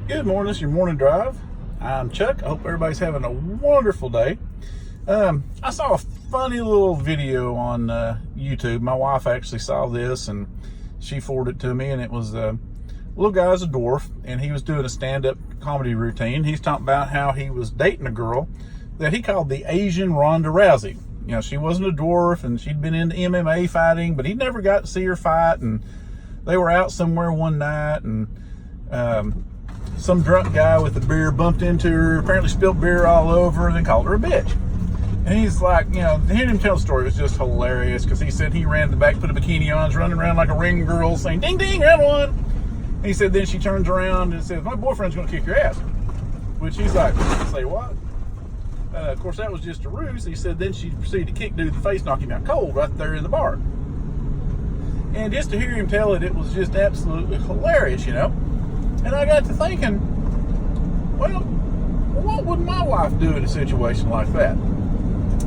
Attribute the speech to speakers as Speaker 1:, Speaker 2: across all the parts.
Speaker 1: Good morning. This is your morning drive. I'm Chuck. I hope everybody's having a wonderful day. I saw a funny little video on YouTube. My wife actually saw this and she forwarded it to me, and it was a little guy's a dwarf, and he was doing a stand-up comedy routine. He's talking about how he was dating a girl that he called the Asian Ronda Rousey. You know, she wasn't a dwarf and she'd been into MMA fighting, but he never got to see her fight. And they were out somewhere one night, and some drunk guy with a beer bumped into her, apparently spilled beer all over her, and then called her a bitch. And he's like, you know, hearing him tell the story was just hilarious, because he said he ran to the back, put a bikini on, was running around like a ring girl saying, ding, ding, round one. And he said then she turns around and says, my boyfriend's going to kick your ass. Which he's like, say what? Of course, that was just a ruse. He said then she proceeded to kick dude in the face, knock him out cold right there in the bar. And just to hear him tell it, it was just absolutely hilarious, you know. And I got to thinking, well, what would my wife do in a situation like that?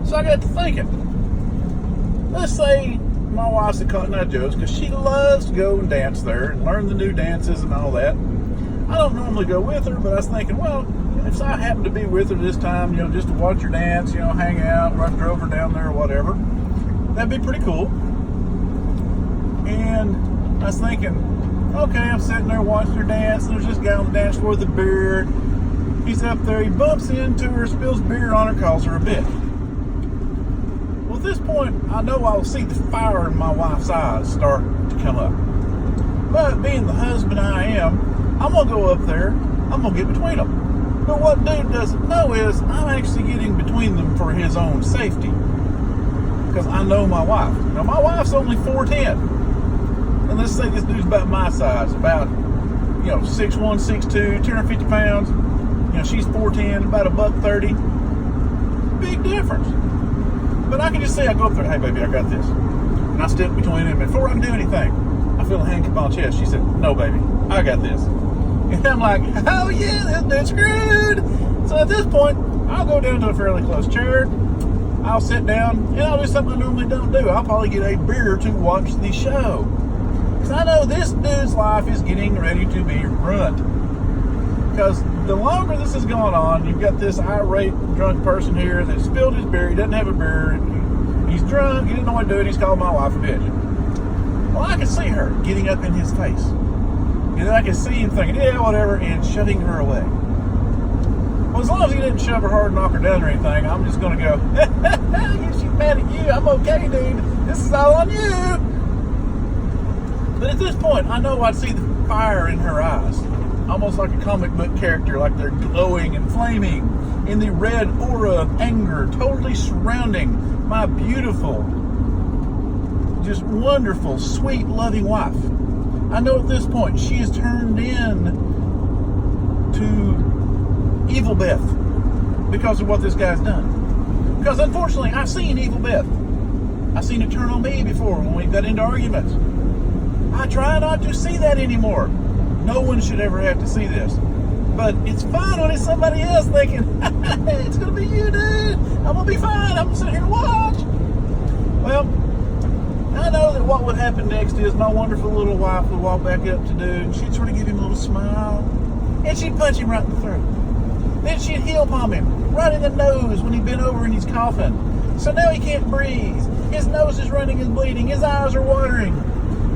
Speaker 1: So I got to thinking, let's say my wife's at Cotton Eye Joe's, because she loves to go and dance there and learn the new dances and all that. I don't normally go with her, but I was thinking, well, if I happen to be with her this time, you know, just to watch her dance, you know, hang out, or I drove her down there or whatever, that'd be pretty cool. And I was thinking, okay, I'm sitting there watching her dance, and there's this guy on the dance floor with a beard. He's up there, he bumps into her, spills beer on her, calls her a bitch. Well, at this point, I know I'll see the fire in my wife's eyes start to come up. But being the husband I am, I'm going to go up there, I'm going to get between them. But what dude doesn't know is I'm actually getting between them for his own safety. Because I know my wife. Now, my wife's only 4'10". And let's say this dude's about my size, about, you know, 6'1", 6'2", 250 pounds. You know, she's 4'10", about $130. Big difference. But I can just say, I go up there, hey baby, I got this. And I step between them, and before I can do anything, I feel a hand come on my chest. She said, no baby, I got this. And I'm like, oh yeah, this dude's screwed. So at this point, I'll go down to a fairly close chair. I'll sit down, and I'll do something I normally don't do. I'll probably get a beer to watch the show. Because I know this dude's life is getting ready to be ruined. Because the longer this is going on, you've got this irate drunk person here that spilled his beer, he doesn't have a beer, he's drunk, he doesn't know what to do, and he's called my wife a bitch. Well, I can see her getting up in his face. And then I can see him thinking, yeah, whatever, and shutting her away. Well, as long as he didn't shove her hard and knock her down or anything, I'm just going to go, she's mad at you, I'm okay, dude, this is all on you. But at this point, I know I'd see the fire in her eyes. Almost like a comic book character, like they're glowing and flaming in the red aura of anger, totally surrounding my beautiful, just wonderful, sweet, loving wife. I know at this point she is turned in to Evil Beth because of what this guy's done. Because unfortunately, I've seen Evil Beth. I've seen it turn on me before when we got into arguments. I try not to see that anymore. No one should ever have to see this. But it's fun when it's somebody else thinking, hey, it's going to be you, dude. I'm going to be fine. I'm going to sit here and watch. Well, I know that what would happen next is my wonderful little wife would walk back up to dude, and she'd sort of give him a little smile, and she'd punch him right in the throat. Then she'd heel palm him right in the nose when he'd been over and he's coughing. So now he can't breathe. His nose is running and bleeding. His eyes are watering.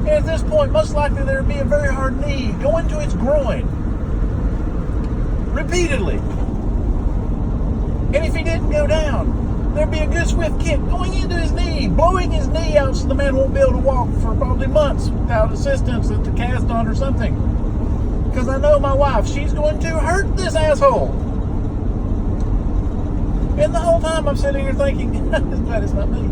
Speaker 1: And at this point, most likely there would be a very hard knee going to its groin. Repeatedly. And if he didn't go down, there'd be a good swift kick going into his knee, blowing his knee out so the man won't be able to walk for probably months without assistance to cast on or something. Because I know my wife, she's going to hurt this asshole. And the whole time I'm sitting here thinking, I'm glad it's not me.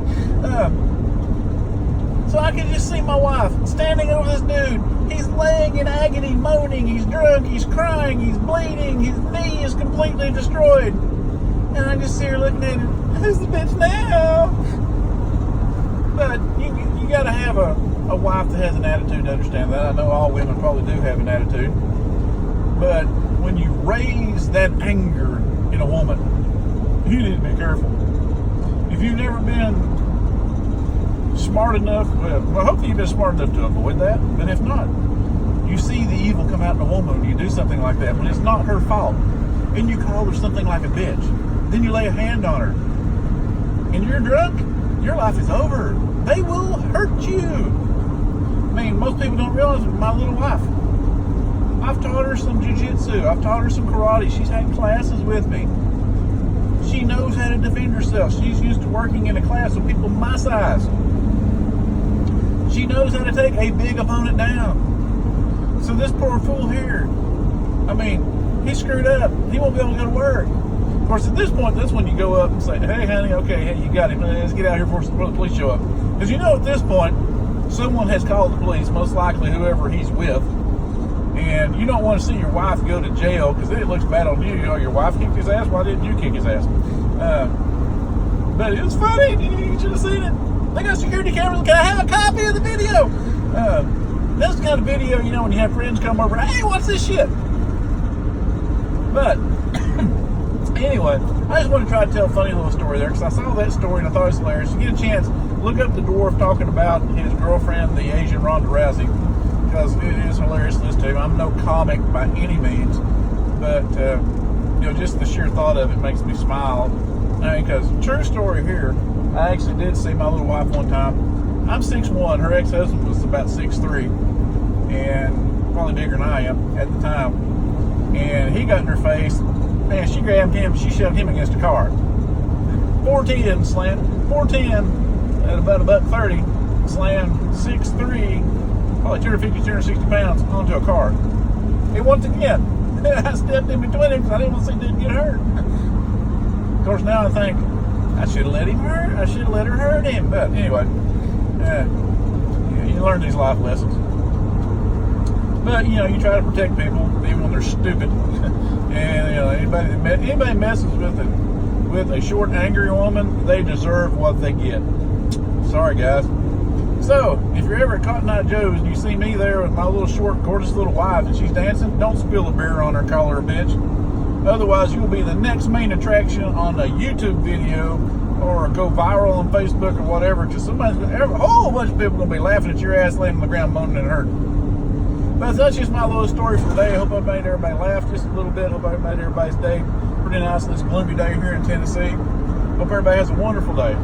Speaker 1: So I can just see my wife standing over this dude. He's laying in agony, moaning. He's drunk. He's crying. He's bleeding. His knee is completely destroyed. And I just see her looking at him. Who's the bitch now? But you got to have a wife that has an attitude to understand that. I know all women probably do have an attitude. But when you raise that anger in a woman, you need to be careful. If you've never been smart enough, well, hopefully you've been smart enough to avoid that, but if not, you see the evil come out in a woman when you do something like that, when it's not her fault, and you call her something like a bitch, then you lay a hand on her, and you're drunk, your life is over. They will hurt you. I mean, most people don't realize my little wife, I've taught her some jiu-jitsu. I've taught her some karate. She's had classes with me. She knows how to defend herself. She's used to working in a class with people my size. She knows how to take a big opponent down. So this poor fool here, I mean, he screwed up. He won't be able to go to work. Of course, at this point, that's when you go up and say, hey, honey, okay, hey, you got him. Let's get out here before the police show up. Because you know at this point, someone has called the police, most likely whoever he's with. And you don't want to see your wife go to jail because then it looks bad on you. You know, your wife kicked his ass. Why didn't you kick his ass? But it was funny. You should have seen it. They got security cameras. Can I have a copy of the video? That's the kind of video, you know, when you have friends come over. Hey, what's this shit? But anyway, I just want to try to tell a funny little story there because I saw that story and I thought it was hilarious. You get a chance, look up the dwarf talking about his girlfriend, the Asian Ronda Rousey, because it is hilarious to listen to. I'm no comic by any means, but you know, just the sheer thought of it makes me smile. Because true story here, I actually did see my little wife one time. I'm 6'1", her ex-husband was about 6'3", and probably bigger than I am at the time. And he got in her face. Man, she grabbed him, she shoved him against a car. 410 slammed, 410 at about $1.30, slammed 6'3", probably 250, 260 pounds onto a car. And once again, I stepped in between him because I didn't want to see him get hurt. Of course, now I think I should have let him hurt. I should have let her hurt him. But anyway, you learn these life lessons. But you know, you try to protect people even when they're stupid. And you know, anybody messes with a short, angry woman, they deserve what they get. Sorry, guys. So, if you're ever at Cotton Eye Joe's and you see me there with my little short, gorgeous little wife and she's dancing, don't spill a beer on her, call her a bitch. Otherwise, you'll be the next main attraction on a YouTube video or go viral on Facebook or whatever, because a whole bunch of people are going to be laughing at your ass laying on the ground moaning and hurting. But that's just my little story for today. I hope I made everybody laugh just a little bit. I hope I made everybody's day pretty nice on this gloomy day here in Tennessee. Hope everybody has a wonderful day.